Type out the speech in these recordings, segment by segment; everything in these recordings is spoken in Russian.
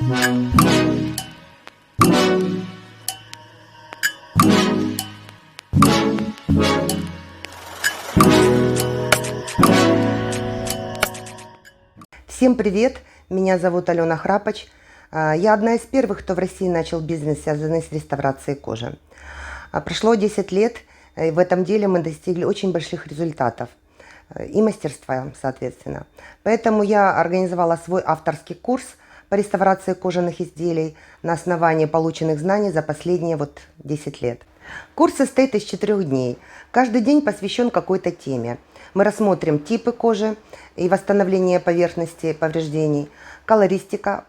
Всем привет! Меня зовут Алена Храпач. Я одна из первых, кто в России начал бизнес, связанный с реставрацией кожи. Прошло 10 лет, и в этом деле мы достигли очень больших результатов и мастерства, соответственно. Поэтому я организовала свой авторский курс по реставрации кожаных изделий на основании полученных знаний за последние 10 лет. Курс состоит из 4 дней. Каждый день посвящен какой-то теме. Мы рассмотрим типы кожи и восстановление поверхности повреждений, колористика,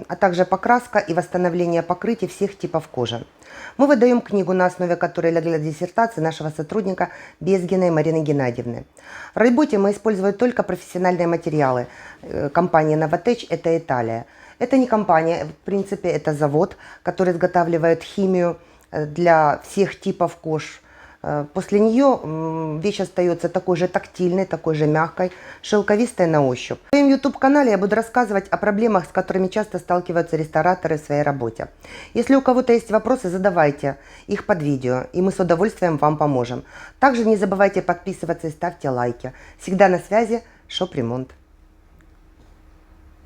а также покраска и восстановление покрытий всех типов кожи. Мы выдаем книгу, на основе которой легла диссертация нашего сотрудника Безгиной Марины Геннадьевны. В работе мы используем только профессиональные материалы. Компания Novatech – это Италия. Это не компания, в принципе, это завод, который изготавливает химию для всех типов кож. После нее вещь остается такой же тактильной, такой же мягкой, шелковистой на ощупь. В своем YouTube-канале я буду рассказывать о проблемах, с которыми часто сталкиваются рестораторы в своей работе. Если у кого-то есть вопросы, задавайте их под видео, и мы с удовольствием вам поможем. Также не забывайте подписываться и ставьте лайки. Всегда на связи, Шоп Ремонт.